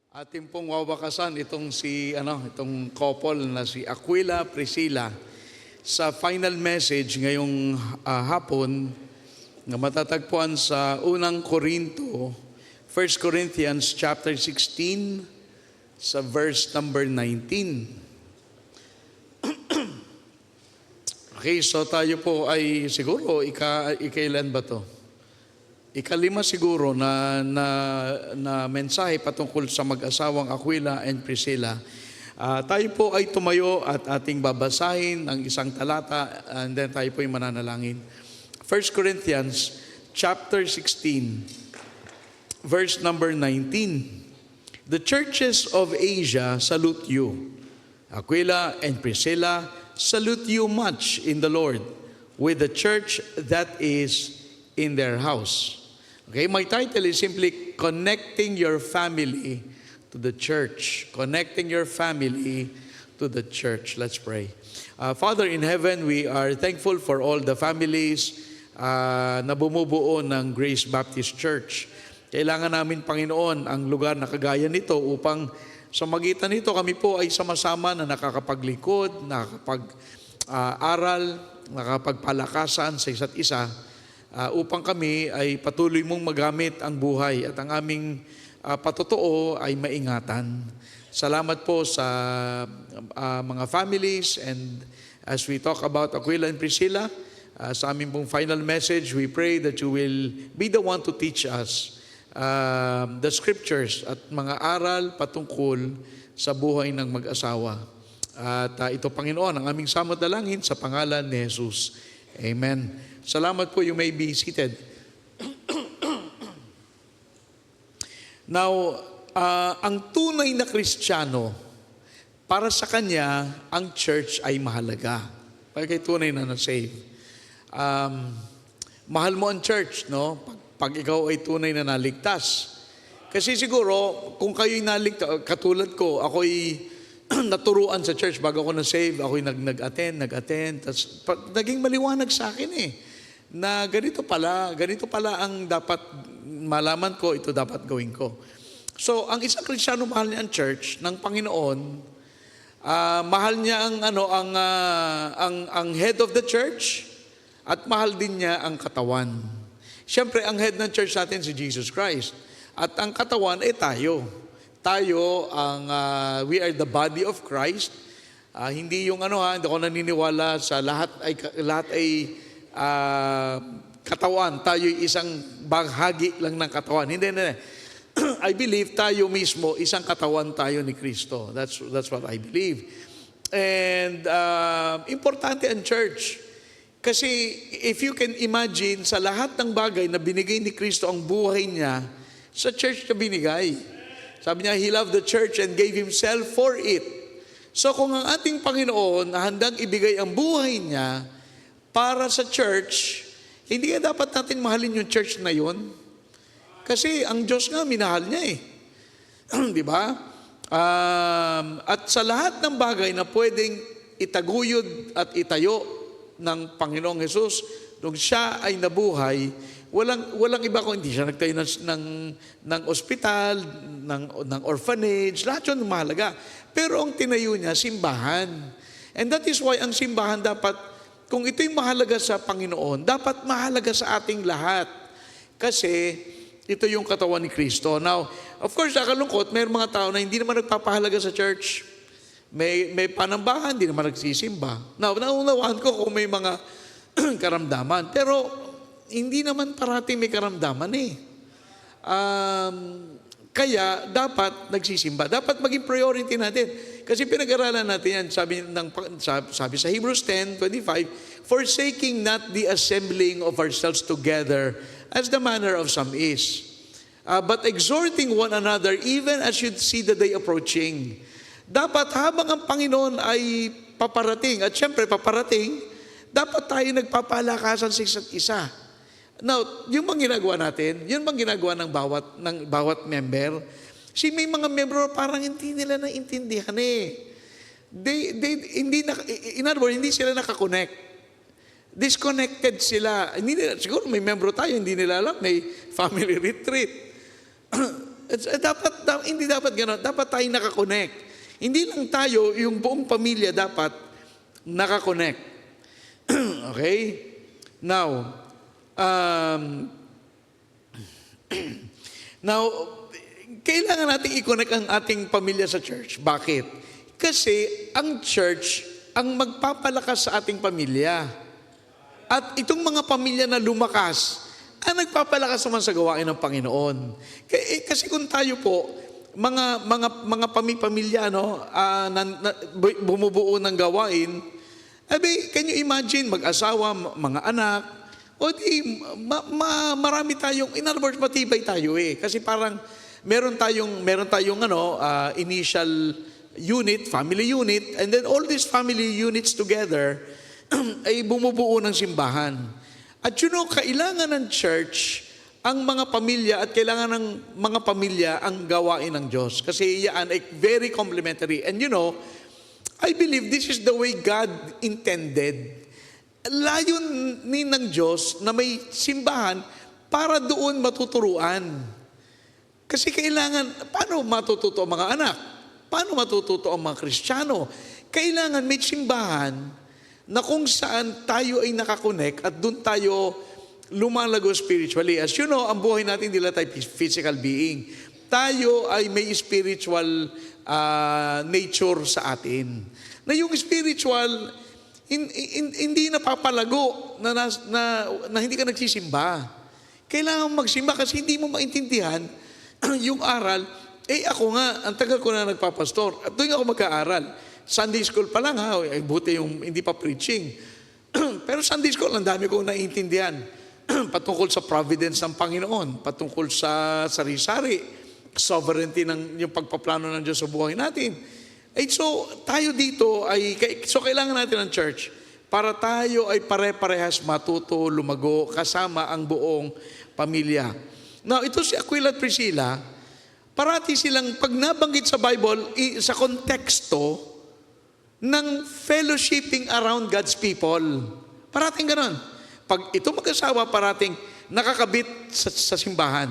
Ating pong wawakasan itong couple na si Aquila Priscilla sa final message ngayong hapon na matatagpuan sa unang Korinto, 1 Corinthians chapter 16 sa verse number 19. Okay, so tayo po ay siguro ikailan ba to? Ikalima siguro na mensahe patungkol sa mag-asawang Aquila and Priscilla. Tayo po ay tumayo at ating babasahin ang isang talata and then tayo po ay mananalangin. 1 Corinthians chapter 16, verse number 19. The churches of Asia salute you. Aquila and Priscilla salute you much in the Lord with the church that is in their house. Okay, my title is simply Connecting Your Family to the Church. Connecting your family to the church. Let's pray. Father in heaven, we are thankful for all the families na bumubuo ng Grace Baptist Church. Kailangan namin, Panginoon, ang lugar na kagaya nito upang sa magitan nito kami po ay sama-sama na nakakapaglikod, nakakapag-aral, nakakapagpalakasan sa isa't isa upang kami ay patuloy mong magamit ang buhay at ang aming patotoo ay maingatan. Salamat po sa mga families, and as we talk about Aquila and Priscilla, sa aming pong final message, we pray that you will be the one to teach us the scriptures at mga aral patungkol sa buhay ng mag-asawa. At ito, Panginoon, ang aming samot-dalangin sa pangalan ni Jesus. Amen. Salamat po, you may be seated. Now, ang tunay na Kristiyano, para sa kanya, ang church ay mahalaga. Para kay tunay na na-save. Mahal mo ang church, no? Pag ikaw ay tunay na naligtas. Kasi siguro, kung kayo'y naligtas, katulad ko, ako'y naturuan sa church bago ako na-save, ako'y nag-attend, tapos naging maliwanag sa akin na ganito pala ang dapat malaman ko, ito dapat gawin ko. So, ang isang Kristiyano, mahal niya ang church ng Panginoon, mahal niya ang head of the church, at mahal din niya ang katawan. Siyempre, ang head ng church natin si Jesus Christ. At ang katawan ay tayo. Tayo, we are the body of Christ. Hindi yung hindi ako naniniwala sa lahat ay katawan. Tayo'y isang bahagi lang ng katawan. Hindi. I believe tayo mismo, isang katawan tayo ni Kristo. That's what I believe. And importante ang church. Kasi if you can imagine, sa lahat ng bagay na binigay ni Kristo ang buhay niya, sa church na binigay. Sabi niya, He loved the church and gave Himself for it. So kung ang ating Panginoon handang ibigay ang buhay niya para sa church, hindi ka dapat natin mahalin yung church na yun. Kasi ang Diyos nga, minahal niya Di ba? At sa lahat ng bagay na pwedeng itaguyod at itayo ng Panginoong Jesus, nung siya ay nabuhay, walang iba kung hindi siya nagtayo ng ospital, ng orphanage, lahat yun mahalaga. Pero ang tinayo niya, simbahan. And that is why ang simbahan dapat, kung ito'y mahalaga sa Panginoon, dapat mahalaga sa ating lahat. Kasi ito yung katawan ni Kristo. Now, of course, nakalungkot, may mga tao na hindi naman nagpapahalaga sa church. May panambahan, hindi naman nagsisimba. Now, naunawaan ko kung may mga karamdaman. Pero, hindi naman parating may karamdaman Kaya, dapat nagsisimba. Dapat maging priority natin. Kasi pinag-aralan natin yan, sabi sa Hebrews 10:25, forsaking not the assembling of ourselves together as the manner of some is, but exhorting one another even as you see the day approaching. Dapat habang ang Panginoon ay paparating, at syempre paparating, dapat tayo nagpapalakasan sa isa't isa. Now, yung bang ginagawa natin, yun bang ginagawa ng bawat member? May mga member parang hindi nila naintindihan in other words, hindi sila nakakonect. Disconnected sila. Siguro may member tayo, hindi nila alam, may family retreat. Hindi dapat gano'n. Dapat tayo nakakonect. Hindi lang tayo, yung buong pamilya dapat nakakonect. Okay? Now, now, kailangan natin i-connect ang ating pamilya sa church. Bakit? Kasi ang church ang magpapalakas sa ating pamilya. At itong mga pamilya na lumakas, ang nagpapalakas naman sa gawain ng Panginoon. Kasi kung tayo po, mga pamilya no, bumubuo ng gawain, can you imagine, mag-asawa, mga anak, o di, marami tayong, in other words, matibay tayo eh. Kasi parang, meron tayong initial unit, family unit, and then all these family units together ay bumubuo ng simbahan. At kailangan ng church ang mga pamilya at kailangan ng mga pamilya ang gawain ng Diyos. Kasi yan ay very complementary. And I believe this is the way God intended. Layunin ng Diyos na may simbahan para doon matuturuan. Kasi kailangan, paano matututo ang mga anak? Paano matututo ang mga Kristiyano? Kailangan may simbahan na kung saan tayo ay nakakonek at doon tayo lumalago spiritually. As you know, ang buhay natin hindi lang tayo physical being. Tayo ay may spiritual nature sa atin. Na yung spiritual, hindi napapalago na hindi ka nagsisimba. Kailangan magsimba kasi hindi mo maintindihan yung aral. Ako nga, ang tagal ko na nagpapastor. At doon ako mag-aaral. Sunday school pa lang buti yung hindi pa preaching. Pero Sunday school, ang dami kong naiintindihan. Patungkol sa providence ng Panginoon, patungkol sa sari-sari, sovereignty ng yung pagpaplano ng Diyos sa buhay natin. So, tayo dito kailangan natin ng church para tayo ay pare-parehas matuto, lumago, kasama ang buong pamilya. Now, ito si Aquila at Priscilla, parati silang, pag nabanggit sa Bible, sa konteksto ng fellowshipping around God's people. Parating ganon. Pag ito mag-asawa, parating nakakabit sa simbahan.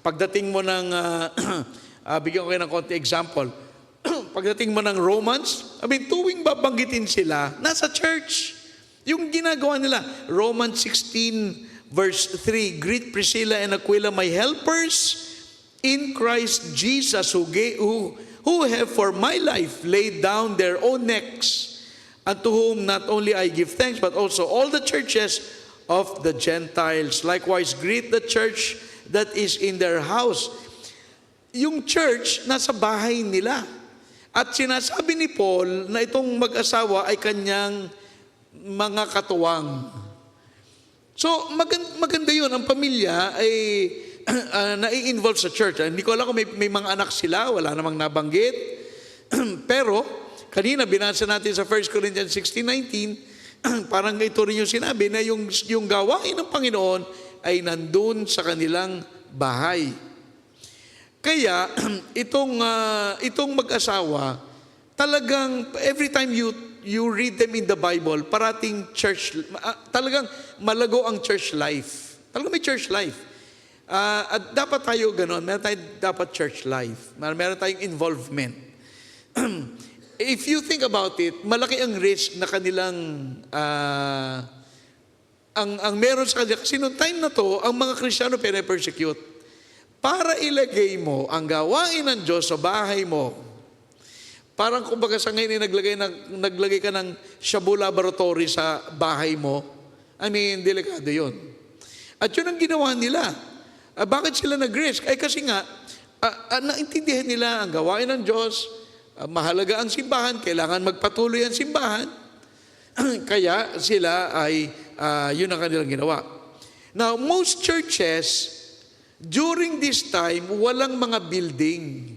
Pagdating mo ng, bigyan ko kayo ng konti example, pagdating mo ng Romans, tuwing babanggitin sila, nasa church. Yung ginagawa nila, Romans 16 verse 3, greet Priscilla and Aquila, my helpers in Christ Jesus, who have for my life laid down their own necks, and to whom not only I give thanks, but also all the churches of the Gentiles. Likewise, greet the church that is in their house. Yung church, nasa bahay nila. At sinasabi ni Paul na itong mag-asawa ay kanyang mga katuwang. So, maganda yun. Ang pamilya ay nai-involve sa church. Hindi ko alam kung may mga anak sila, wala namang nabanggit. Pero, kanina binasa natin sa 1 Corinthians 16:19, parang ito rin yung sinabi na yung gawain ng Panginoon ay nandun sa kanilang bahay. Kaya, itong mag-asawa, talagang every time you read them in the Bible, parating church, talagang malago ang church life. Talagang may church life. At dapat tayo gano'n, meron tayong dapat church life. Meron tayong involvement. If you think about it, malaki ang risk na kanilang, ang meron sa kanila. Kasi noong time na to, ang mga Kristiyano pinapersecute. Para ilagay mo ang gawain ng Diyos sa bahay mo, parang kumbaga sa ngayon naglagay ka ng Shabu Laboratory sa bahay mo, delikado yun. At yun ang ginawa nila. Bakit sila nag-risk? Kasi nga, naintindihan nila ang gawain ng Diyos, mahalaga ang simbahan, kailangan magpatuloy ang simbahan, kaya sila ay, yun ang kanilang ginawa. Now, most churches, during this time, walang mga building.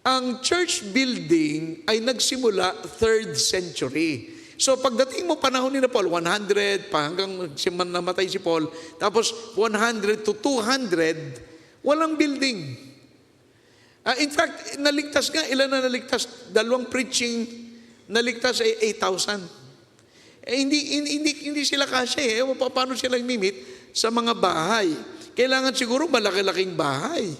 Ang church building ay nagsimula 3rd century. So pagdating mo panahon ni Paul, 100, hanggang namatay si Paul, tapos 100 to 200, walang building. In fact, naligtas nga, ilan na naligtas? 2 preaching, naligtas ay 8,000. Hindi sila kasya paano sila mimit sa mga bahay? Kailangan siguro malaki-laking bahay.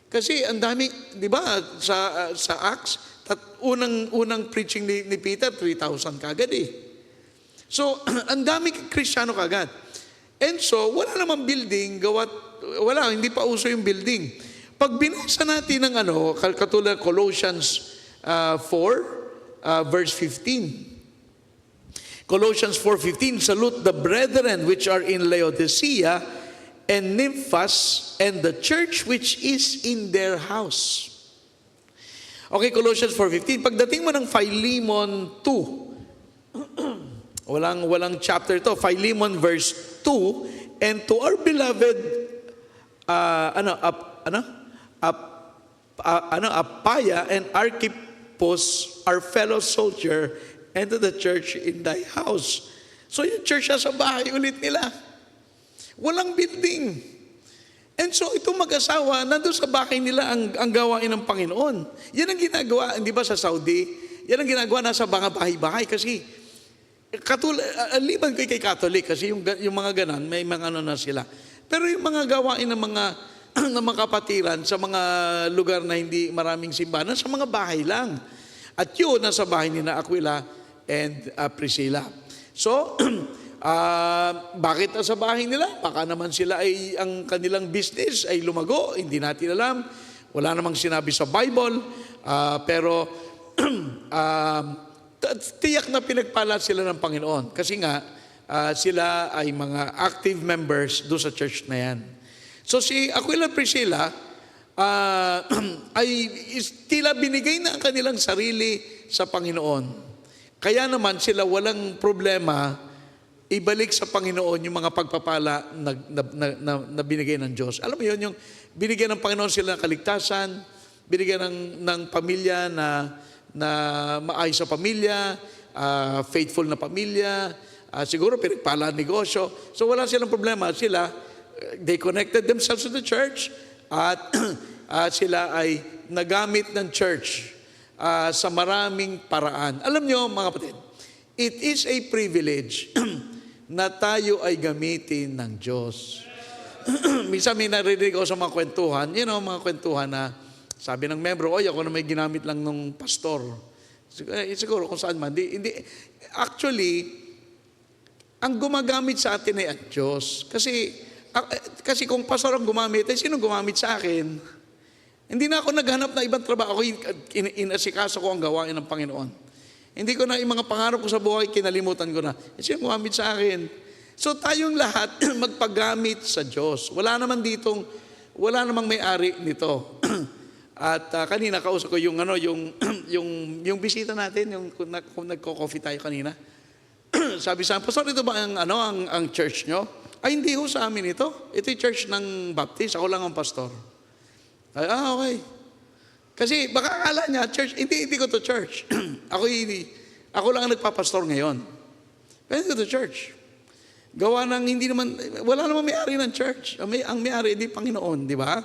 Kasi ang dami, di ba, sa Acts, unang preaching ni Peter, 3,000 kagad eh. So, ang dami Kristiyano kagad. And so, wala namang building, hindi pa uso yung building. Pag binasa natin ng katulad Colossians 4, verse 15. Colossians 4:15, salute the brethren which are in Laodicea and Nymphas and the church which is in their house. Okay, Colossians 4:15. Pagdating mo ng Philemon 2, walang chapter to, Philemon verse 2, and to our beloved Apphia and Archippus, our fellow soldier, and to the church in thy house. So yung church sa bahay ulit nila. Walang building. And so itong mag-asawa, nandun sa bahay nila ang gawain ng Panginoon. Yan ang ginagawa, hindi ba sa Saudi? Yan ang ginagawa nasa mga bahay-bahay kasi liban ko kay Catholic kasi yung mga ganan, may mga na sila. Pero yung mga gawain ng mga ng mga kapatiran sa mga lugar na hindi maraming simbahan, sa mga bahay lang. At yun, nasa bahay ni na Aquila and Priscilla. So, bakit nasa bahay nila? Baka naman sila ang kanilang business ay lumago, hindi natin alam. Wala namang sinabi sa Bible, pero tiyak na pinagpala sila ng Panginoon. Kasi nga, sila ay mga active members doon sa church na yan. So si Aquila Priscilla ay tila binigay na ang kanilang sarili sa Panginoon. Kaya naman sila walang problema ibalik sa Panginoon yung mga pagpapala na binigay ng Diyos. Alam mo yun, yung binigyan ng Panginoon sila ng kaligtasan, binigyan ng pamilya na maayos sa pamilya, faithful na pamilya, siguro pinagpala negosyo. So wala silang problema. They connected themselves to the church at sila ay nagamit ng church sa maraming paraan. Alam nyo mga kapatid, it is a privilege na tayo ay gamitin ng Diyos. Minsan may narinig ako sa mga kwentuhan, mga kwentuhan na sabi ng membro, ako na may ginamit lang ng pastor. Siguro kung saan man. Actually, ang gumagamit sa atin ay ang Diyos. Kasi kung pastor ang gumamit, sino gumamit sa akin? Hindi na ako naghanap na ibang trabaho. Ako inasikaso ko ang gawain ng Panginoon. Hindi ko na yung mga pangarap ko sa buhay, kinalimutan ko na. Sino gumamit sa akin? So tayong lahat magpagamit sa Diyos. Wala namang may-ari nito. At kanina kausap ko yung bisita natin, kung nagko-coffee tayo kanina. Sabi sa pastor, ito ba ang church nyo? Ay, hindi ho sa amin ito. Ito yung church ng Baptist. Ako lang ang pastor. Ay, okay. Kasi baka akala niya, church, hindi ko to church. Ako lang ang nagpapastor ngayon. Pero hindi ko to church. Gawa ng wala namang may-ari ng church. Ang may-ari, hindi Panginoon, di ba?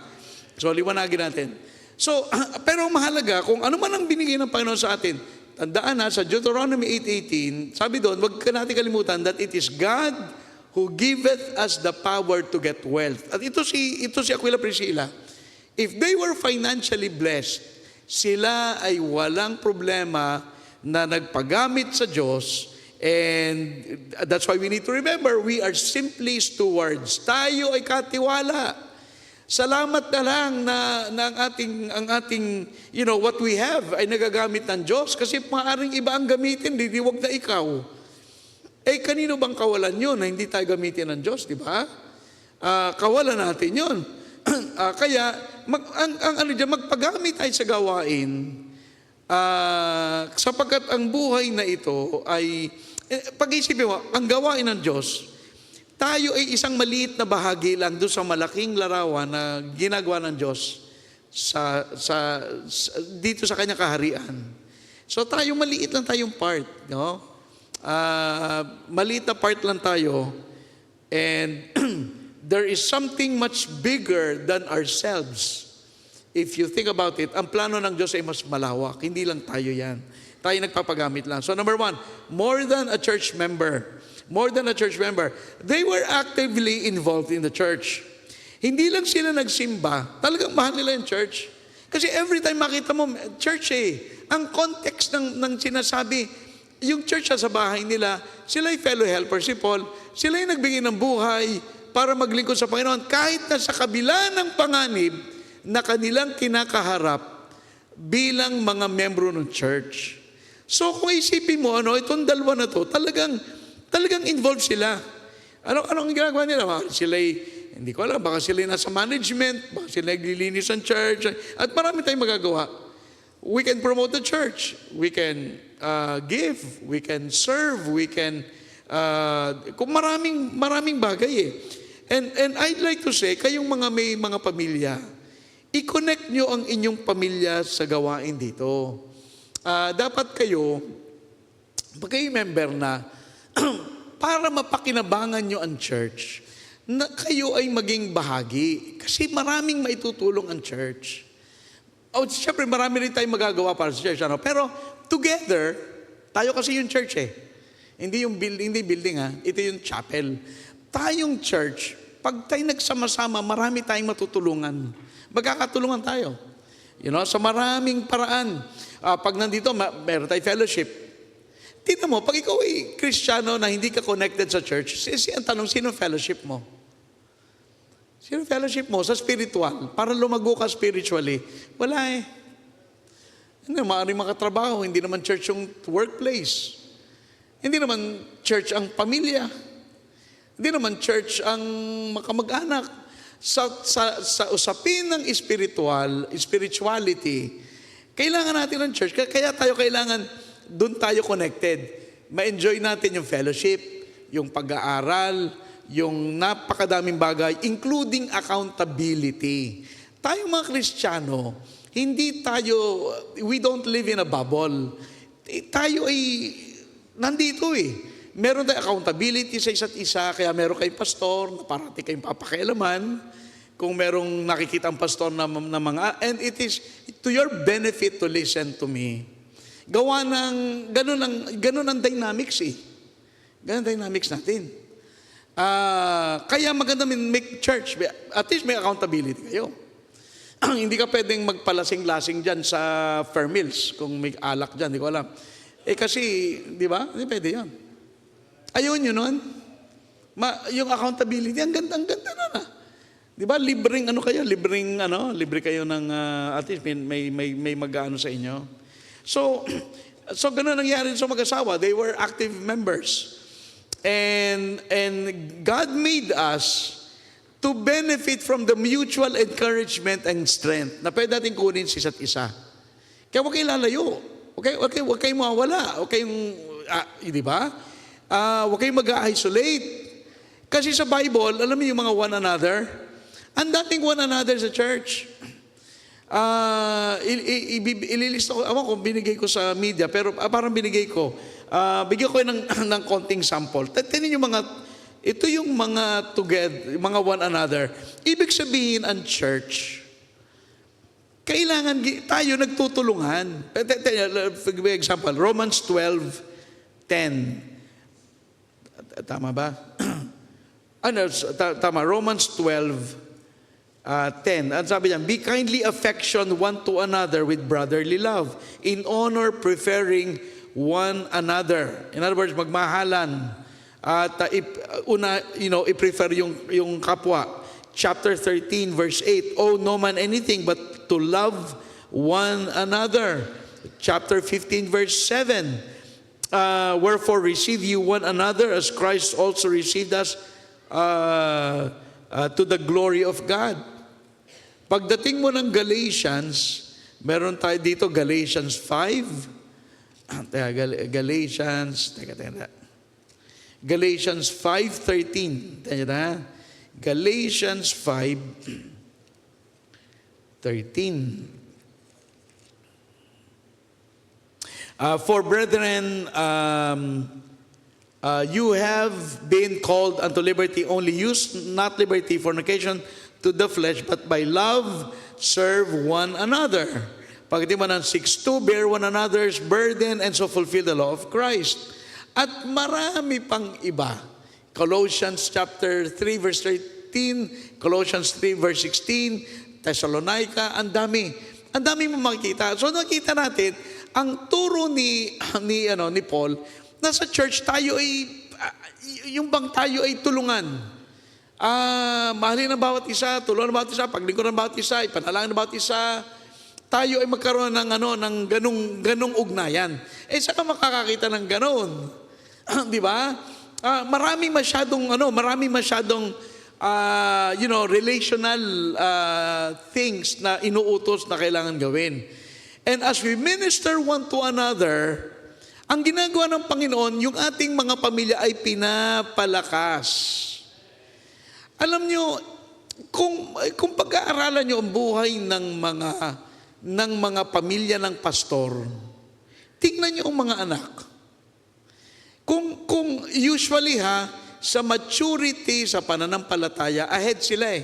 So, liwanagin natin. So, pero mahalaga, kung ano man ang binigay ng Panginoon sa atin, tandaan na, sa Deuteronomy 8:18, sabi doon, wag ka natin kalimutan that it is God who giveth us the power to get wealth. At ito si Aquila Priscilla. If they were financially blessed, sila ay walang problema na nagpagamit sa Diyos. And that's why we need to remember, we are simply stewards. Tayo ay katiwala. Salamat na lang na ang ating what we have ay nagagamit ng Diyos. Kasi maaaring iba ang gamitin, didiwag na ikaw. Kanino bang kawalan yun na hindi tayo gamitin ng Diyos, di ba? Kawalan natin yun. Kaya, magpagamit tayo sa gawain, sapagkat ang buhay na ito ay, pag-isipin mo, ang gawain ng Diyos, tayo ay isang maliit na bahagi lang doon sa malaking larawan na ginagawa ng Diyos dito sa kanyang kaharian. So tayo, maliit lang tayong part, no? Maliit na part lang tayo, and there is something much bigger than ourselves. If you think about it, ang plano ng Diyos ay mas malawak. Hindi lang tayo yan. Tayo nagpapagamit lang. So number one, more than a church member, they were actively involved in the church. Hindi lang sila nagsimba, talagang mahal nila yung church. Kasi every time makita mo, church ang context ng sinasabi, yung church sa bahay nila, sila yung fellow helper, si Paul, sila yung nagbigay ng buhay para maglingkod sa Panginoon, kahit na sa kabila ng panganib na kanilang kinakaharap bilang mga membro ng church. So kung isipin mo, itong dalawa na to, talagang involved sila. Anong ginagawa nila? Hindi ko alam, baka sila nasa management, baka sila naglilinis ng church, at marami tayong magagawa. We can promote the church, we can give, we can serve, we can, kung maraming bagay And I'd like to say, kayong may mga pamilya, i-connect nyo ang inyong pamilya sa gawain dito. Dapat kayo, pag kayo member na, para mapakinabangan nyo ang church, na kayo ay maging bahagi. Kasi maraming maitutulong ang church. Siyempre, marami rin tayong magagawa para sa church. Pero, together, tayo kasi yung church Hindi yung building ito yung chapel. Tayong church, pag tayo nagsama-sama, marami tayong matutulungan. Magkakatulungan tayo. Sa maraming paraan. Pag nandito, meron tayong fellowship. Tignan mo, pag ikaw ay Kristiyano na hindi ka connected sa church, ang tanong, sino fellowship mo? Sino fellowship mo sa spiritual? Para lumago ka spiritually. Wala maaaring makatrabaho, hindi naman church yung workplace. Hindi naman church ang pamilya. Hindi naman church ang makamag-anak. Sa usapin ng spirituality, kailangan natin ng church. Kaya doon tayo connected. Ma-enjoy natin yung fellowship, yung pag-aaral, yung napakadaming bagay, including accountability. Tayong mga Kristiyano, we don't live in a bubble. Tayo ay nandito Meron tayong accountability sa isa't isa, kaya meron kayong pastor na parati kayong papakialaman. Kung merong nakikita ang pastor na mga, and it is to your benefit to listen to me. Gawa ng, ganun ang dynamics Ganun ang dynamics natin. Kaya maganda make church, at least may accountability kayo. Hindi ka pwedeng magpalasing-lasing dyan sa Fairmills, kung may alak dyan, di ko alam. Kasi, di ba? Hindi pwede yan. Ayun yun nun. Yung accountability, ang ganda na. Di ba? Libre kayo ng, at least may mag-ano sa inyo. So ganun nangyari sa mag-asawa. They were active members. And God made us to benefit from the mutual encouragement and strength na pwede natin kunin sa isa't isa. Kaya huwag kayo lalayo. Huwag kayong mawawala. Huwag kayong, di ba? Huwag kayong mag-isolate. Kasi sa Bible, alam mo yung mga one another? Ang dating one another sa church. Ililista ko, kung binigay ko sa media, pero parang binigay ko. Bigyan ko ng konting sample. Tingnan yung ito yung mga together, mga one another. Ibig sabihin ang church, kailangan tayo nagtutulungan. For example, Romans 12:10. Tama ba? Tama, Romans 12:10. Ang sabi niya, be kindly affection one to another with brotherly love, in honor preferring one another. In other words, magmahalan. At i-prefer yung kapwa. Chapter 13, verse 8, owe no man anything but to love one another. Chapter 15, verse 7, wherefore receive you one another as Christ also received us to the glory of God. Pagdating mo ng Galatians, meron tayo dito Galatians 5. Galatians 5:13. Galatians 5:13. For brethren, you have been called unto liberty, only use not liberty for fornication to the flesh, but by love serve one another. Pagdating mo ng 6:2, bear one another's burden and so fulfill the law of Christ. At marami pang iba. Colossians chapter 3 verse 15, Colossians 3 verse 16, Thessalonica, ang dami. Ang dami mo makikita. So nakita natin, ang turo ni Paul, nasa church tayo ay, yung bang tayo ay tulungan. Mahalin ang bawat isa, tulungan ang bawat isa, paglingkod ng bawat isa, ipanalangin ng bawat isa, tayo ay magkaroon ng ng ganong ugnayan. Saan ka makakakita ng ganon? Di ba? Maraming masyadong relational things na inuutos na kailangan gawin. And as we minister one to another, ang ginagawa ng Panginoon, yung ating mga pamilya ay pinapalakas. Alam nyo, kung pag-aaralan nyo ang buhay ng mga pamilya ng pastor, tingnan nyo ang mga anak. Kung usually sa maturity, sa pananampalataya, ahead sila eh.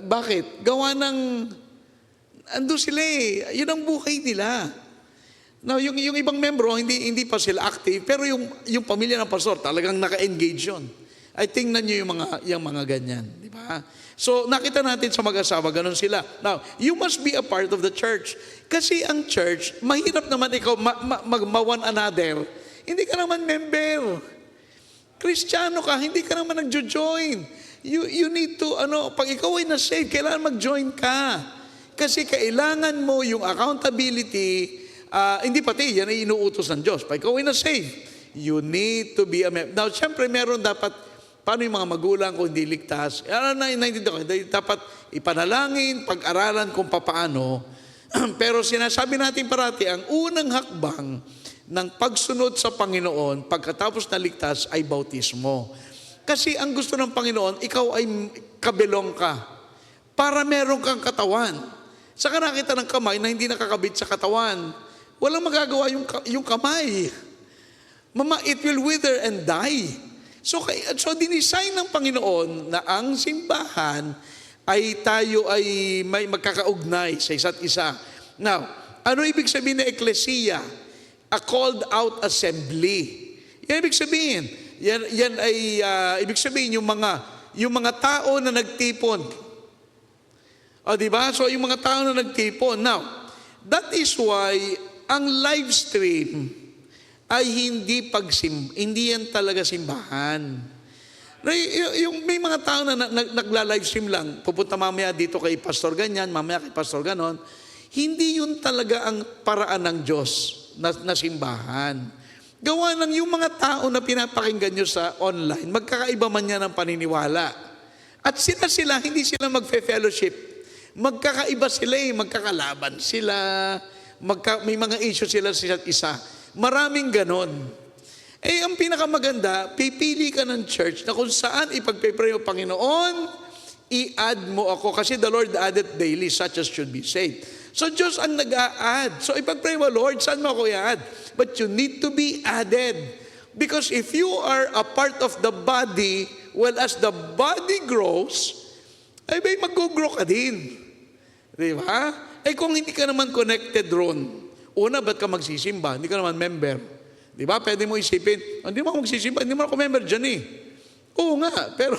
Bakit? Gawa ng, ando sila eh. Yun ang buhay nila. Now, yung ibang membro, hindi pa sila active, pero yung pamilya ng pastor, talagang naka-engage yun. Ay tingnan nyo yung mga ganyan. Di ba? So, nakita natin sa mag-asawa, ganun sila. Now, you must be a part of the church. Kasi ang church, mahirap naman ikaw mag-one another. Hindi ka naman member. Kristiyano ka, hindi ka naman nagjo-join. You need to, pag ikaw ay na-save, kailangan mag-join ka. Kasi kailangan mo yung accountability, hindi pati, yan ay inuutos ng Diyos. Pag ikaw ay na-save, you need to be a member. Now, syempre, meron dapat, paano yung mga magulang kung hindi ligtas? Dapat ipanalangin, pag-aralan kung papaano. Pero sinasabi natin parati, ang unang hakbang ng pagsunod sa Panginoon, pagkatapos na ligtas, ay bautismo. Kasi ang gusto ng Panginoon, ikaw ay kabilong ka. Para meron kang katawan. Saka nakita ng kamay na hindi nakakabit sa katawan. Walang magagawa yung kamay. It will wither and die. So dinisign ng Panginoon na ang simbahan ay tayo ay may magkakaugnay sa isa't isa. Now, ano ibig sabihin ng eklesiya? A called out assembly. Yan ibig sabihin. Yan ay ibig sabihin yung mga tao na nagtipon. Di ba? So yung mga tao na nagtipon. Now, that is why ang live stream ay hindi yan talaga simbahan. Yung may mga tao na nagla-live stream lang, pupunta mamaya dito kay pastor ganyan, mamaya kay pastor ganon, hindi yun talaga ang paraan ng Diyos na simbahan. Gawa ng yung mga tao na pinapakinggan nyo sa online, magkakaiba man yan ng paniniwala. At sila, hindi sila magfe-fellowship. Magkakaiba sila magkakalaban sila, may mga issue sila sa isa't isa. Maraming ganon. Ang pinakamaganda, pipili ka ng church na kung saan ipagpipray mo, Panginoon, i-add mo ako kasi the Lord added daily such as should be saved. So Diyos ang nag-a-add. So ipagpray mo, Lord, saan mo ako i-add? But you need to be added. Because if you are a part of the body, well, as the body grows, ay may mag-grow ka din. Di ba? Kung hindi ka naman connected ron, una, ba't ka magsisimba? Hindi ka naman member. Di ba? Pwede mo isipin, hindi mo magsisimba, hindi mo ako member dyan eh. Oo nga, pero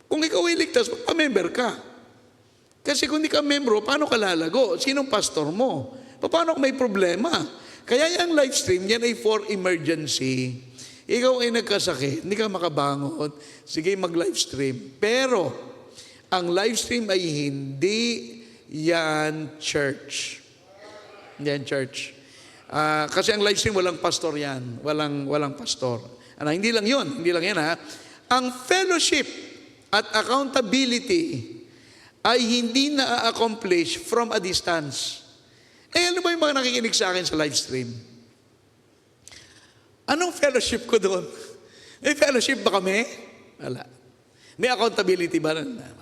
kung ikaw ay ligtas, pa-member ka. Kasi kung hindi ka membro, paano ka lalago? Sinong pastor mo? Paano kung may problema? Kaya yung live stream, yan ay for emergency. Ikaw ay nagkasakit, hindi ka makabangon, sige mag-live stream. Pero, ang live stream ay hindi yan church. Yan church. Kasi ang live stream, walang pastor yan. Walang pastor. Hindi lang yan Ang fellowship at accountability ay hindi na-accomplish from a distance. Ano ba yung mga nakikinig sa akin sa live stream? Anong fellowship ko doon? May fellowship ba kami? Wala. May accountability ba? Wala.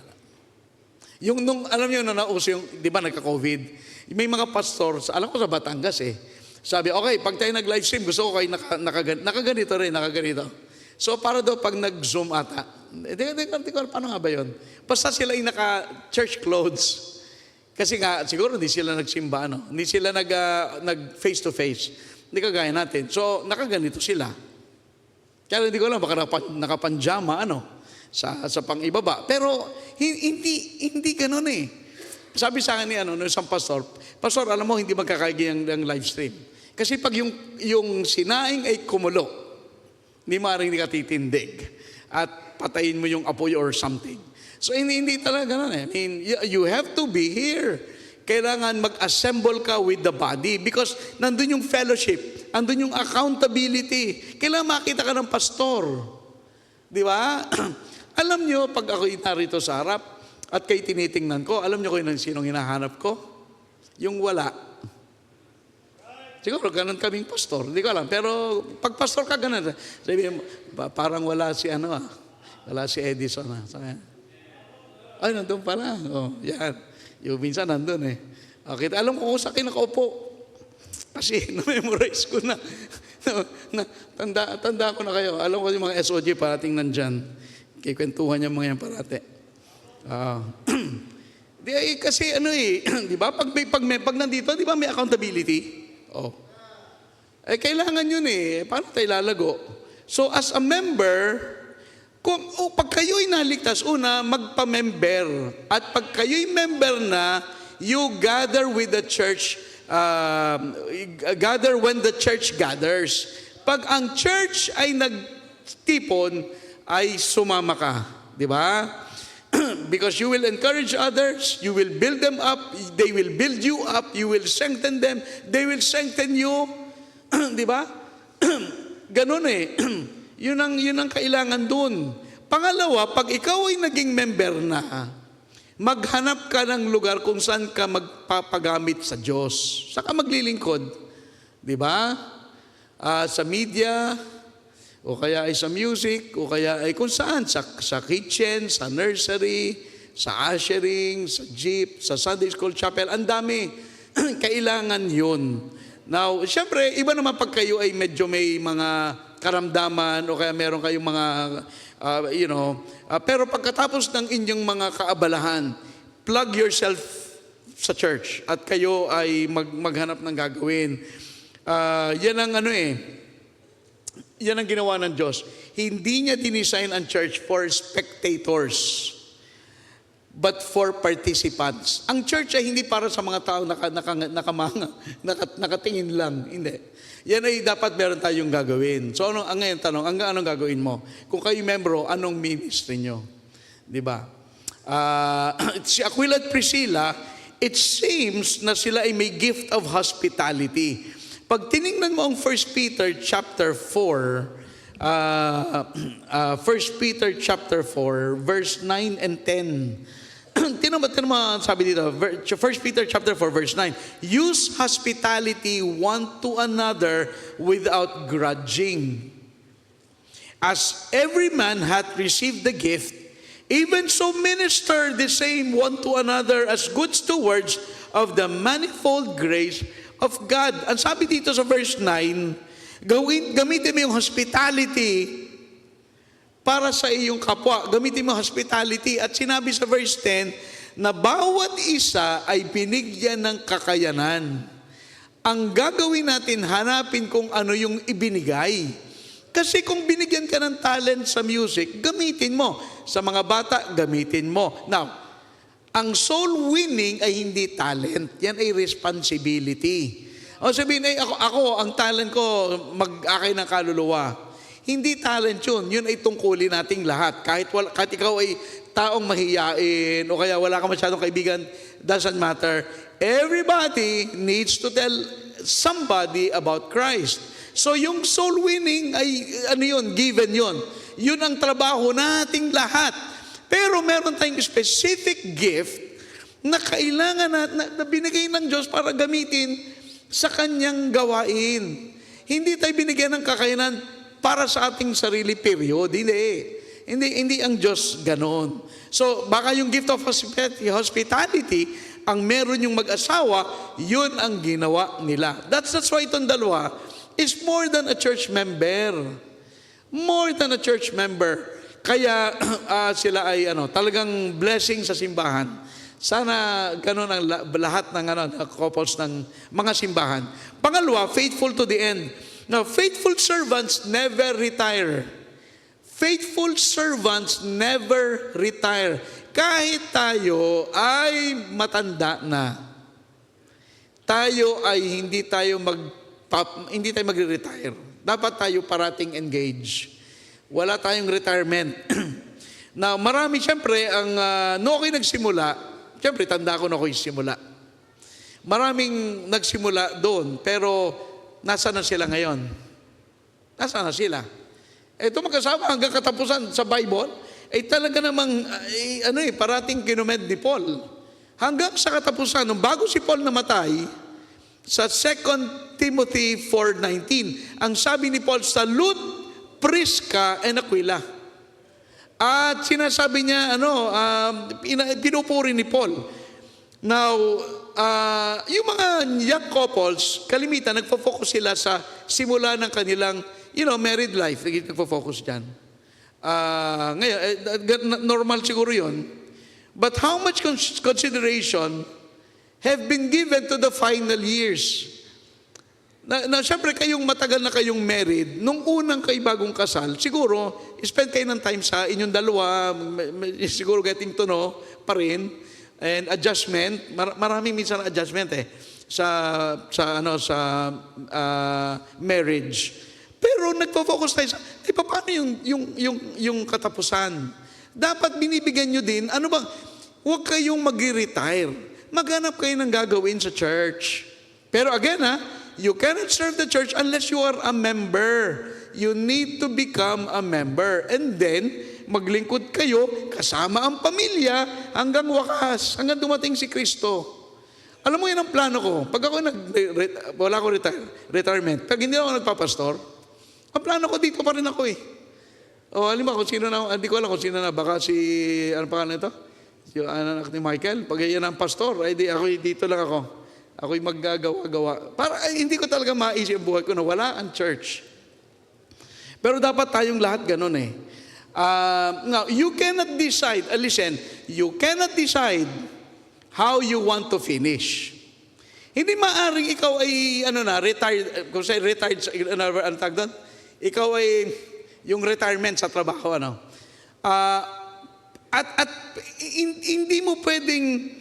Alam niyo na nauso yung, di ba nagka-COVID? May mga pastors, alam ko sa Batangas sabi, okay, pag tayo nag-live stream, gusto ko kayo nakaganito. So, para daw pag nag-zoom ata, hindi ko, paano nga ba yun? Basta sila yung naka-church clothes. Kasi nga, siguro hindi sila nagsimba, hindi sila nag-face-to-face. Hindi kagaya natin. So, nakaganito sila. Kaya hindi ko alam, baka nakapanjama, sa pang-ibaba. Pero hindi ganoon eh. Sabi sa akin ni nung isang pastor, "Pastor, alam mo hindi magkakaigi ang live stream. Kasi pag yung sinaing ay kumulo, hindi maaaring hindi ka titindig at patayin mo yung apoy or something." So hindi talaga ganoon eh. I mean, you have to be here. Kailangan mag-assemble ka with the body because nandun yung fellowship, nandun yung accountability. Kailangan makita ka ng pastor. Di ba? Alam nyo, pag ako narito sa harap at kayo tinitingnan ko, alam nyo kung sinong hinahanap ko? Yung wala. Siguro ganun kaming pastor. Hindi ko alam. Pero pag pastor ka ganun, sabi mo, parang wala si wala si Edison. Sabi, ay, nandun pala. Oh, yan. Yung minsan nandun eh. Okay, alam ko kung sa akin nakaupo. Kasi na-memorize ko na. Tanda ko na kayo. Alam ko yung mga SOG parating nandyan. Kikwentuhan yung mga yan parate. Kasi di ba? Pag nandito, di ba may accountability? Oh. Kailangan yun eh. Paano tayo lalago? So as a member, pag kayo'y naligtas, magpa-member. At pag kayo'y member na, you gather with the church, gather when the church gathers. Pag ang church ay nagtipon, ay sumama ka. Di ba? Because you will encourage others, you will build them up, they will build you up, you will strengthen them, they will strengthen you. Di ba? Ganun eh. Yun ang kailangan dun. Pangalawa, pag ikaw ay naging member na, maghanap ka ng lugar kung saan ka magpapagamit sa Diyos. Saan ka maglilingkod? Di ba? Sa media, o kaya ay sa music, o kaya ay kung saan, sa kitchen, sa nursery, sa ushering, sa jeep, sa Sunday School Chapel, ang dami. Kailangan yun. Now, syempre, iba naman pag kayo ay medyo may mga karamdaman o kaya meron kayong mga, pero pagkatapos ng inyong mga kaabalahan, plug yourself sa church at kayo ay maghanap ng gagawin. Yan ang yan ang ginawa ng Diyos. Hindi niya dinisign ang church for spectators, but for participants. Ang church ay hindi para sa mga tao nakatingin lang. Hindi. Yan ay dapat meron tayong gagawin. So ang ngayon tanong, anong gagawin mo? Kung kayo membro, anong ministry nyo? Di ba? Si Aquila at Priscilla, it seems na sila ay may gift of hospitality. Pag tinignan mo ang 1 Peter chapter 4, 1 Peter chapter 4, verse 9 and 10. Tinan mo sabi dito, 1 Peter chapter 4, verse 9. Use hospitality one to another without grudging. As every man hath received the gift, even so minister the same one to another as good stewards of the manifold grace of God. Ang sabi dito sa verse 9, gamitin mo yung hospitality para sa iyong kapwa. Gamitin mo hospitality. At sinabi sa verse 10, na bawat isa ay binigyan ng kakayanan. Ang gagawin natin, hanapin kung ano yung ibinigay. Kasi kung binigyan ka ng talent sa music, gamitin mo. Sa mga bata, gamitin mo. Now, ang soul winning ay hindi talent. Yan ay responsibility. O sabihin, ako, ang talent ko, mag-akay ng kaluluwa. Hindi talent yun. Yun ay tungkulin nating lahat. Kahit ikaw ay taong mahiyain o kaya wala ka masyadong kaibigan, doesn't matter. Everybody needs to tell somebody about Christ. So yung soul winning ay given yun. Yun ang trabaho nating lahat. Pero meron tayong specific gift na kailangan na binigay ng Diyos para gamitin sa kanyang gawain. Hindi tayo binigyan ng kakayanan para sa ating sarili period. Hindi ang Diyos ganon. So, baka yung gift of hospitality, ang meron yung mag-asawa, yun ang ginawa nila. That's why itong dalawa is more than a church member. More than a church member. Kaya sila ay talagang blessing sa simbahan. Sana ganon ang lahat ng couples ng mga simbahan. Pangalawa, faithful to the end. Now, faithful servants never retire. Faithful servants never retire. Kahit tayo ay matanda na, tayo ay hindi tayo magre-retire. Dapat tayo parating engaged. Wala tayong retirement. Na marami, siyempre, no ako'y nagsimula, siyempre, tanda ko na ako'y simula. Maraming nagsimula doon, pero nasa na sila ngayon? Nasa na sila? Ito magkasama hanggang katapusan sa Bible, talaga namang, parating kinumed ni Paul. Hanggang sa katapusan, nung bago si Paul namatay, sa 2 Timothy 4:19, ang sabi ni Paul, salute Prisca and Aquila. At sinasabi niya, pinupuri ni Paul. Now, yung mga young couples, kalimitan, nagfo-focus sila sa simula ng kanilang, married life. Nagfo-focus dyan. Ngayon, normal siguro yun. But how much consideration have been given to the final years? Na siyempre kayong matagal na kayong married, nung unang kayo bagong kasal, siguro, spend kayo ng time sa inyong dalawa, siguro getting to know pa rin, and adjustment, maraming minsan adjustment sa marriage. Pero nagpo-focus tayo sa, paano yung katapusan? Dapat binibigyan nyo din, huwag kayong mag-retire. Maghanap kayo ng gagawin sa church. Pero again, you cannot serve the church unless you are a member. You need to become a member. And then, maglingkod kayo kasama ang pamilya hanggang wakas, hanggang dumating si Kristo. Alam mo yan ang plano ko. Pag ako wala ko retirement, pag hindi ako nagpapastor, ang plano ko dito pa rin ako O, alam mo kung sino na, hindi ko alam kung sino na, baka si, ano pa ito? Yung anak ni Michael, pag yan ang pastor, ako dito lang ako. Ako'y maggagawa-gawa. Hindi ko talaga maisip ang buhay ko na wala ang church. Pero dapat tayong lahat ganun Now, you cannot decide, listen, you cannot decide how you want to finish. Hindi maaring ikaw ay, retired, kung say retired, ang tag doon? Ikaw ay, yung retirement sa trabaho, At hindi mo pwedeng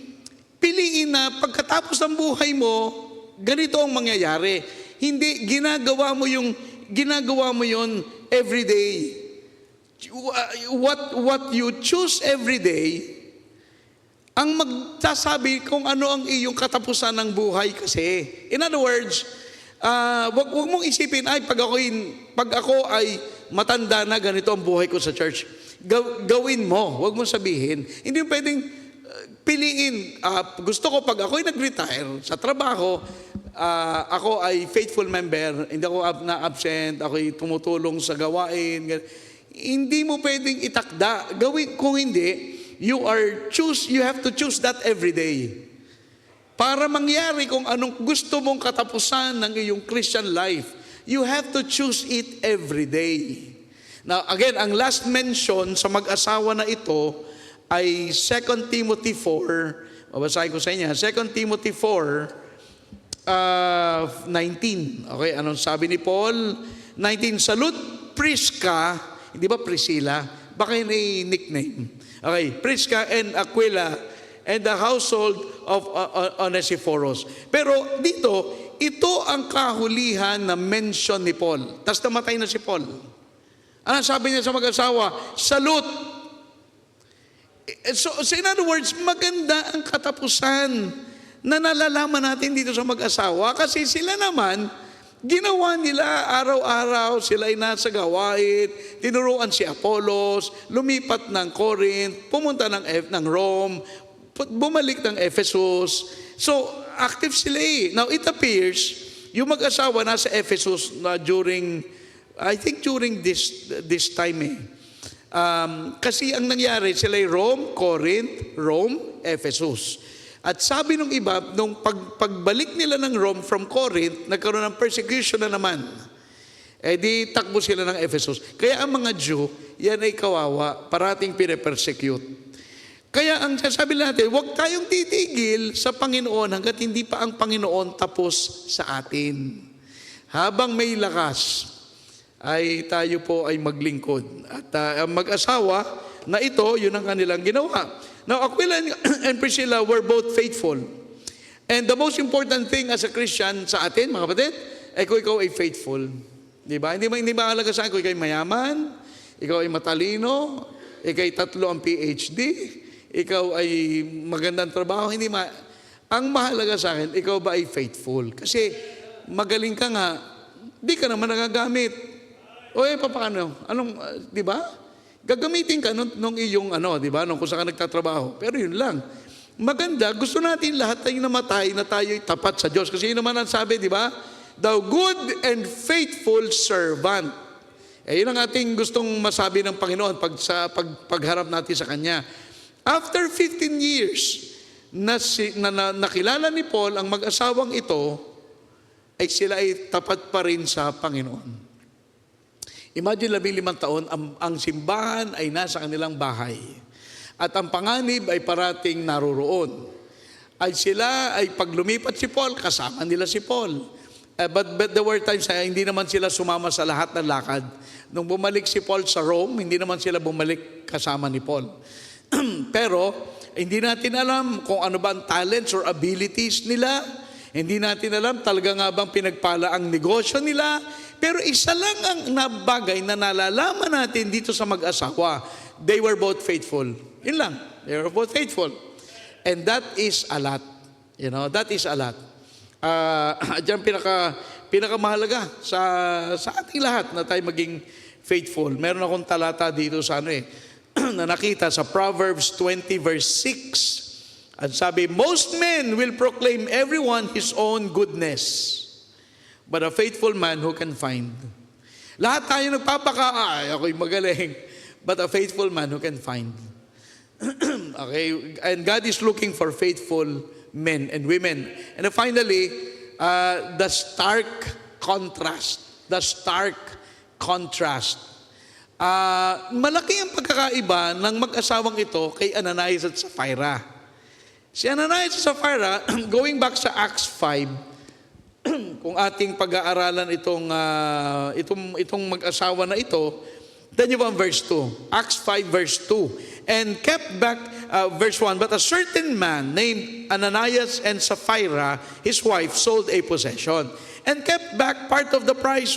piliin na pagkatapos ng buhay mo, ganito ang mangyayari. Hindi, ginagawa mo yun every day. What you choose every day, ang magsasabi kung ano ang iyong katapusan ng buhay kasi. In other words, wag mong isipin, pag ako ay matanda na, ganito ang buhay ko sa church. Gawin mo, wag mong sabihin. Hindi pwedeng piliin, gusto ko pag ako'y nag-retire sa trabaho, ako ay faithful member, hindi ako na-absent, ako'y tumutulong sa gawain. Hindi mo pwedeng itakda. Gawin, kung hindi, you have to choose that every day. Para mangyari kung anong gusto mong katapusan ng iyong Christian life, you have to choose it every day. Now, again, ang last mention sa mag-asawa na ito, ay 2 Timothy 4, mabasahin ko sa inyo, 2 Timothy 4, 19. Okay, anong sabi ni Paul? 19, salute Prisca, hindi ba Priscilla? Baka yun ay nickname. Okay, Prisca and Aquila and the household of Onesiphorus. Pero dito, ito ang kahulihan na mention ni Paul. Tapos namatay na si Paul. Ano sabi niya sa mag-asawa? Salute. So in other words, maganda ang katapusan na nalalaman natin dito sa mag-asawa kasi sila naman, ginawa nila araw-araw, sila ay nasa gawain, tinuruan si Apollos, lumipat ng Corinth, pumunta ng Rome, bumalik ng Ephesus. So, active sila Now, it appears, yung mag-asawa nasa Ephesus na during this time kasi ang nangyari, sila ay Rome, Corinth, Rome, Ephesus. At sabi nung iba, nung pagbalik nila ng Rome from Corinth, nagkaroon ng persecution na naman. Di takbo sila ng Ephesus. Kaya ang mga Jew, yan ay kawawa, parating pinapersecute. Kaya ang sasabi natin, huwag tayong titigil sa Panginoon hanggat hindi pa ang Panginoon tapos sa atin. Habang may lakas, ay tayo po ay maglingkod. At ang mag-asawa na ito, yun ang kanilang ginawa. Now, Aquila and Priscilla were both faithful. And the most important thing as a Christian sa atin, mga kapatid, ay kung ikaw ay faithful. Di ba? Hindi mahalaga sa akin kung ikaw ay mayaman, ikaw ay matalino, ikaw ay 3 ang PhD, ikaw ay magandang trabaho. Ang mahalaga sa akin, ikaw ba ay faithful? Kasi magaling ka nga, di ka naman nagagamit. O paano? Di ba? Gagamitin ka nung iyong di ba? Nung kung saan ka nagtatrabaho. Pero yun lang. Maganda, gusto natin lahat tayong namatay na tayo'y tapat sa Diyos. Kasi yun naman ang sabi, di ba? The good and faithful servant. Yun ang ating gustong masabi ng Panginoon pagharap natin sa Kanya. After 15 years, nakilala ni Paul ang mag-asawang ito, ay sila ay tapat pa rin sa Panginoon. Imagine 15 taon, ang simbahan ay nasa kanilang bahay. At ang panganib ay parating naroroon. Ay sila ay pag lumipat si Paul, kasama nila si Paul. But there were times na hindi naman sila sumama sa lahat ng lakad. Nung bumalik si Paul sa Rome, hindi naman sila bumalik kasama ni Paul. Pero hindi natin alam kung ano ba ang talents or abilities nila. Hindi natin alam talaga nga bang pinagpala ang negosyo nila. Pero isa lang ang nabagay na nalalaman natin dito sa mag-asawa. They were both faithful. Yun lang. They were both faithful. And that is a lot. That is a lot. Diyan pinakamahalaga sa ating lahat na tayo maging faithful. Meron akong talata dito sa na nakita sa Proverbs 20 verse 6. At sabi, most men will proclaim everyone his own goodness, but a faithful man who can find. Lahat tayo nagpapaka, ako'y magaling, but a faithful man who can find. Okay, and God is looking for faithful men and women. And finally, the stark contrast. Malaki ang pagkakaiba ng mag-asawang ito kay Ananias at Sapphira. Si Ananias at Sapphira, going back sa Acts 5, kung ating pag-aaralan itong mag-asawa na ito, then you have verse 2. Acts 5 verse 2. And kept back, verse 1, but a certain man named Ananias and Sapphira, his wife, sold a possession and kept back part of the price.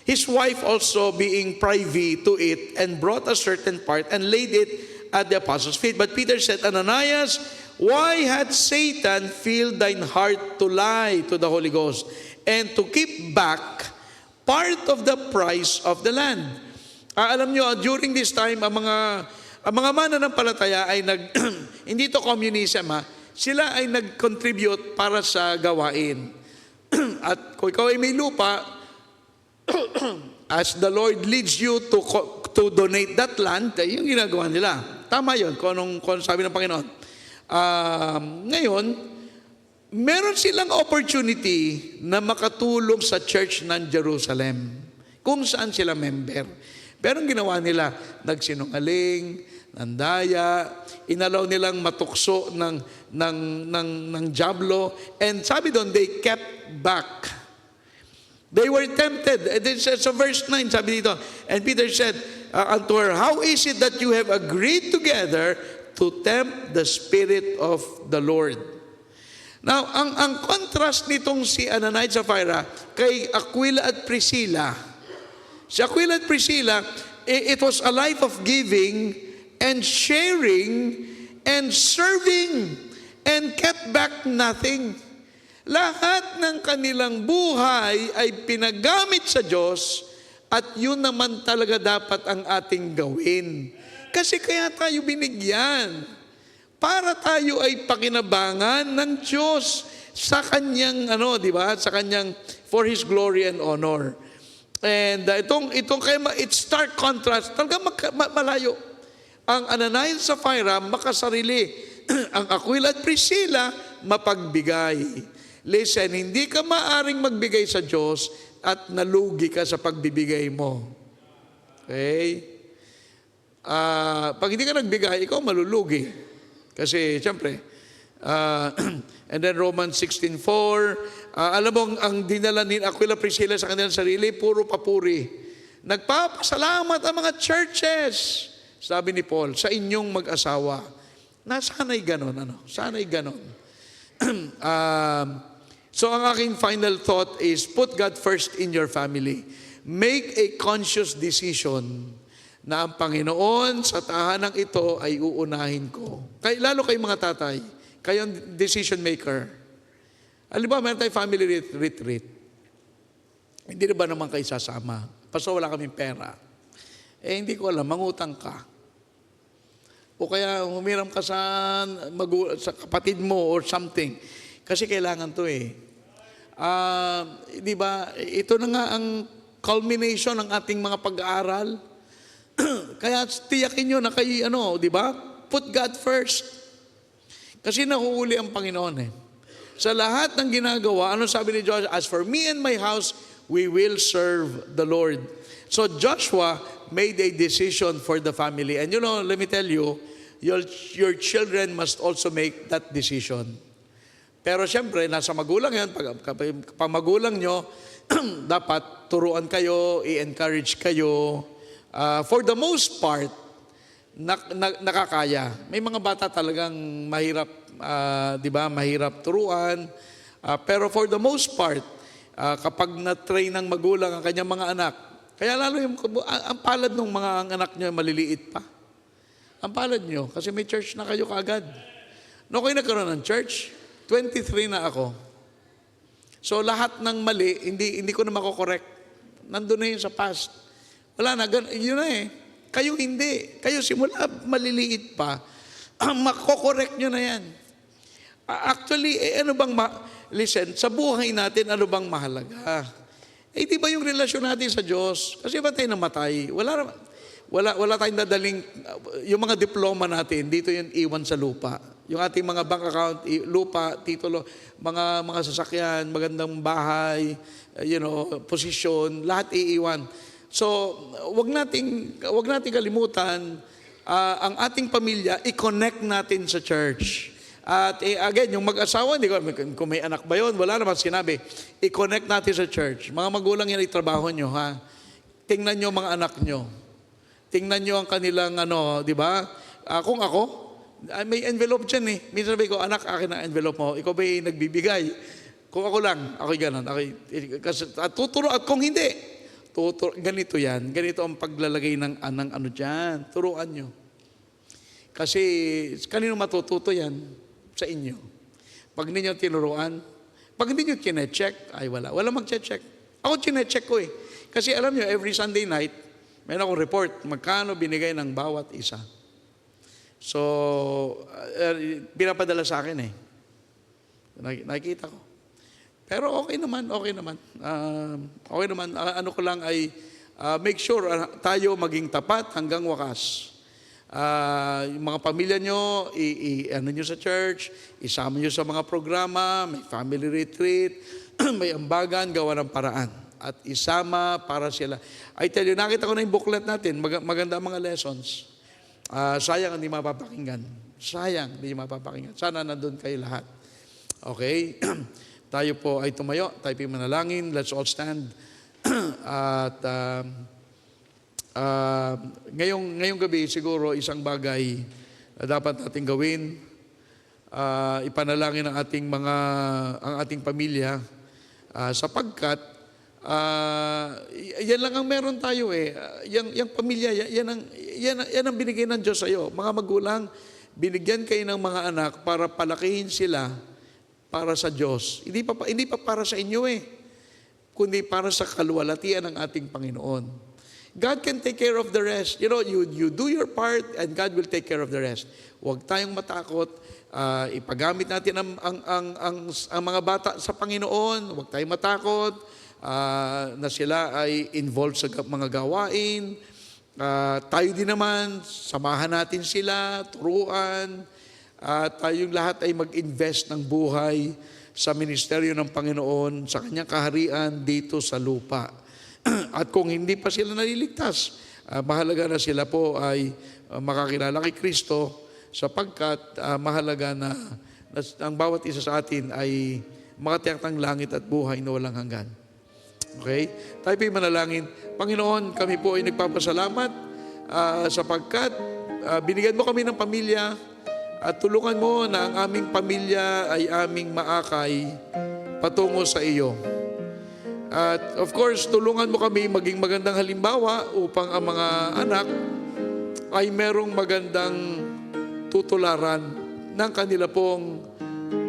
His wife also being privy to it and brought a certain part and laid it at the apostles' feet. But Peter said, Ananias, why had Satan filled thine heart to lie to the Holy Ghost and to keep back part of the price of the land? Alam nyo, during this time, ang mga mananampalataya ay hindi to communism sila ay nag-contribute para sa gawain. At kung ikaw ay may lupa, as the Lord leads you to donate that land, yung ginagawa nila. Tama yun, kung anong sabi ng Panginoon. Ngayon, meron silang opportunity na makatulong sa church ng Jerusalem, kung saan sila member. Pero ang ginawa nila, nagsinungaling, nandaya, inalaw nilang matukso ng jablo, and sabi doon, they kept back. They were tempted. And it says, so verse 9, sabi dito, and Peter said unto her, how is it that you have agreed together to tempt the Spirit of the Lord? Now, ang contrast nitong si Ananias at Sapphira kay Aquila at Priscilla, si Aquila at Priscilla, it was a life of giving and sharing and serving and kept back nothing. Lahat ng kanilang buhay ay pinagamit sa Diyos at yun naman talaga dapat ang ating gawin. Kasi kaya tayo binigyan para tayo ay pakinabangan ng Diyos sa kanyang di ba? Sa kanyang for His glory and honor. And itong kaya it's stark contrast, talaga malayo. Ang Ananias at Sapphira makasarili, ang Aquila at Priscilla mapagbigay. Listen, hindi ka maaring magbigay sa Diyos at nalugi ka sa pagbibigay mo. Okay? Pag hindi ka nagbigay, ikaw malulugi. Kasi, siyempre, and then Romans 16:4, alam mo, ang dinala ni Aquila Priscilla sa kanilang sarili, puro papuri. Nagpapasalamat ang mga churches, sabi ni Paul, sa inyong mag-asawa. Na sana'y ganon, Sana'y ganon. So ang aking final thought is, put God first in your family. Make a conscious decision na ang Panginoon sa tahanang ito ay uunahin ko. Lalo kayong mga tatay, kayong decision maker. Alam ba, meron tayong family retreat. Hindi na ba naman kayo sasama? Paso wala kaming pera. Hindi ko alam, mangutang ka. O kaya humiram ka sa kapatid mo or something. Kasi kailangan to di ba, ito na nga ang culmination ng ating mga pag-aaral. Kaya tiyakin nyo na kayo, di ba? Put God first. Kasi nahuhuli ang Panginoon Sa lahat ng ginagawa, ano sabi ni Joshua? As for me and my house, we will serve the Lord. So Joshua made a decision for the family. And let me tell you, your children must also make that decision. Pero siyempre, nasa magulang yan. Pag magulang nyo, dapat turuan kayo, i-encourage kayo. For the most part, nakakaya. May mga bata talagang mahirap, di ba? Mahirap turuan. Pero for the most part, kapag na-train ng magulang ang kanyang mga anak, kaya lalo ang palad ng mga anak nyo maliliit pa. Ang palad nyo, kasi may church na kayo kaagad. No, kayo nagkaroon ng church, 23 na ako. So lahat ng mali, hindi ko na makokorek. Nandun na yun sa past. Wala na, yun na Kayo hindi. Kayo simula maliliit pa, makokorek nyo na yan. Actually, listen, sa buhay natin, ano bang mahalaga? Di ba yung relasyon natin sa Diyos? Kasi ba tayo namatay? Wala tayong dadaling, yung mga diploma natin, dito yung iwan sa lupa. Yung ating mga bank account, lupa, titulo, mga sasakyan, magandang bahay, posisyon, lahat iiwan. So, wag nating kalimutan, ang ating pamilya, i-connect natin sa church. At again, yung mag-asawa, hindi ko, kung may anak ba yun, wala naman sinabi. I-connect natin sa church. Mga magulang yan, itrabaho nyo, ha? Tingnan nyo mga anak nyo. Tingnan nyo ang kanilang, di ba? Kung ako, may envelope dyan Minsan sabi ko, anak, akin ang envelope mo. Ikaw ba'y nagbibigay? Kung ako lang, ako'y ganun. Tuturo, at kung hindi, ganito yan. Ganito ang paglalagay ng dyan. Turuan nyo. Kasi, kanino matututo yan? Sa inyo. Pag hindi nyo tinuruan, pag hindi nyo kine-check, ay wala. Wala mag-check. Ako kine-check ko Kasi alam nyo, every Sunday night, mayroon akong report, magkano binigay ng bawat isa. So, pinapadala sa akin nakikita ko. Pero okay naman. Okay naman. Ano ko lang ay, make sure tayo maging tapat hanggang wakas. Yung mga pamilya nyo, nyo sa church, isama nyo sa mga programa, may family retreat, may ambagan, gawa ng paraan. At isama para sila. I tell you, nakita ko na yung booklet natin, maganda ang mga lessons. Sayang hindi mapapakinggan. Sana nandun kayo lahat. Okay? Tayo po ay tumayo, tayo po manalangin, let's all stand. At ngayong gabi siguro isang bagay na dapat nating gawin, ipanalangin ang ating pamilya, sapagkat yan lang ang meron tayo yung pamilya, yan ang binigay ng Diyos sa iyo. Mga magulang, binigyan kayo ng mga anak para palakihin sila para sa Diyos. Hindi pa para sa inyo kundi para sa kaluwalhatian ng ating Panginoon. God can take care of the rest. You do your part and God will take care of the rest. Huwag tayong matakot. Ipagamit natin ang mga bata sa Panginoon. Huwag tayong matakot na sila ay involved sa mga gawain. Tayo din naman, samahan natin sila, turuan. Tayong lahat ay mag-invest ng buhay sa ministeryo ng Panginoon, sa Kanyang kaharian dito sa lupa. At kung hindi pa sila naliligtas, mahalaga na sila po ay makakilala kay Kristo, sapagkat mahalaga na ang bawat isa sa atin ay makatiyak ng langit at buhay na walang hanggan. Okay? Tayo po'y manalangin. Panginoon, kami po ay nagpapasalamat sapagkat binigyan mo kami ng pamilya at tulungan mo na ang aming pamilya ay aming maakay patungo sa iyo. At of course, tulungan mo kami maging magandang halimbawa upang ang mga anak ay merong magandang tutularan ng kanila pong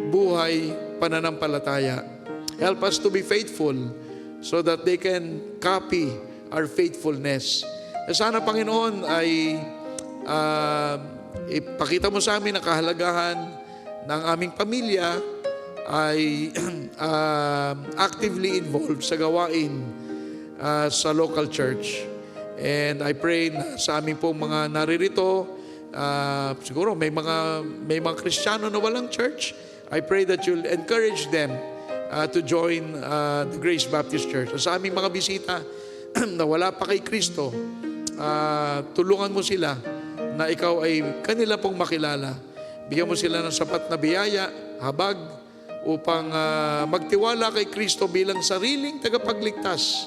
buhay pananampalataya. Help us to be faithful so that they can copy our faithfulness. Sana, Panginoon, ay ipakita mo sa amin ang kahalagahan ng aming pamilya ay actively involved sa gawain sa local church. And I pray na sa aming pong mga naririto, siguro may mga Kristiyano na walang church. I pray that you'll encourage them to join the Grace Baptist Church. Sa aming mga bisita na wala pa kay Kristo, tulungan mo sila na ikaw ay kanila pong makilala. Bigyan mo sila ng sapat na biyaya, habag, upang magtiwala kay Kristo bilang sariling tagapagligtas.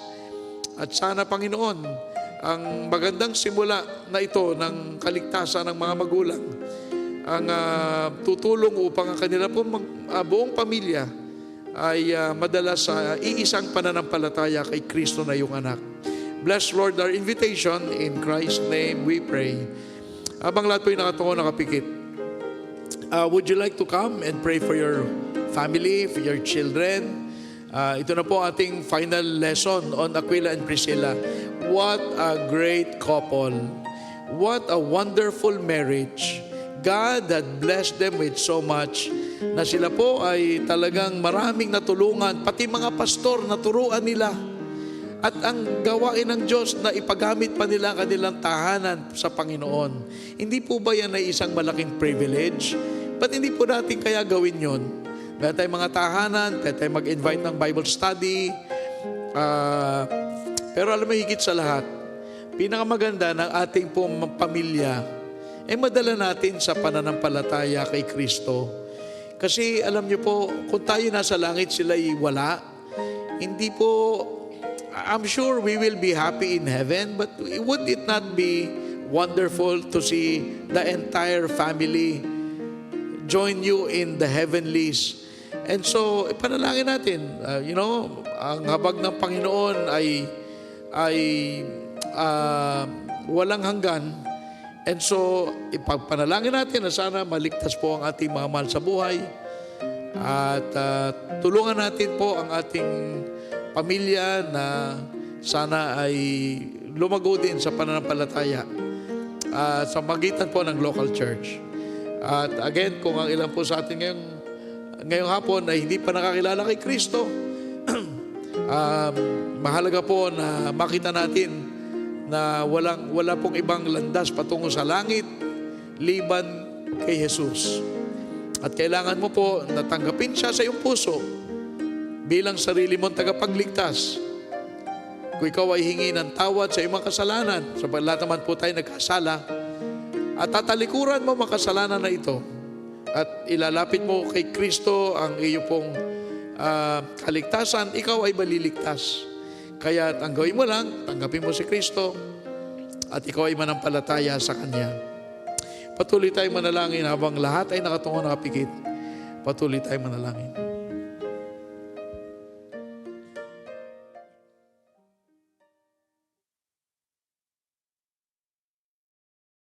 At sana, Panginoon, ang magandang simula na ito ng kaligtasan ng mga magulang ang tutulong upang ang kanila pong buong pamilya ay madala sa iisang pananampalataya kay Kristo na iyong anak. Bless, Lord, our invitation. In Christ's name we pray. Habang lahat po'y nakatungo, nakapikit, would you like to come and pray for your family, for your children? Ito na po ating final lesson on Aquila and Priscilla. What a great couple. What a wonderful marriage. God had blessed them with so much na sila po ay talagang maraming natulungan, pati mga pastor naturuan nila. At ang gawain ng Diyos na ipagamit pa nila ang kanilang tahanan sa Panginoon. Hindi po ba yan ay isang malaking privilege? Ba't hindi po natin kaya gawin yon? Meron tayong mga tahanan, pwede tayong mag-invite ng Bible study. Pero alam mo, higit sa lahat, pinakamaganda ng ating pong pamilya ay madala natin sa pananampalataya kay Kristo. Kasi alam niyo po, kung tayo nasa langit, sila'y wala, hindi po, I'm sure we will be happy in heaven, but would it not be wonderful to see the entire family join you in the heavenlies? And so, ipanalangin natin, ang habag ng Panginoon ay walang hanggan. And so, ipagpanalangin natin na sana maligtas po ang ating mga mahal sa buhay. At tulungan natin po ang ating pamilya na sana ay lumago din sa pananampalataya sa magitan po ng local church. At again, kung ang ilan po sa atin ngayong hapon ay hindi pa nakakilala kay Kristo, mahalaga po na makita natin na wala pong ibang landas patungo sa langit liban kay Jesus. At kailangan mo po natanggapin siya sa iyong puso bilang sarili mong tagapagligtas. Kung ikaw ay hingi ng tawad sa iyong mga kasalanan, sa lahat naman po tayo nagkasala, at tatalikuran mo makasalanan na ito, at ilalapit mo kay Kristo ang iyo pong kaligtasan, ikaw ay maliligtas. Kaya ang gawin mo lang, tanggapin mo si Kristo, at ikaw ay manampalataya sa Kanya. Patuloy tayong manalangin habang lahat ay nakatungo nakapikit. Patuloy tayong manalangin.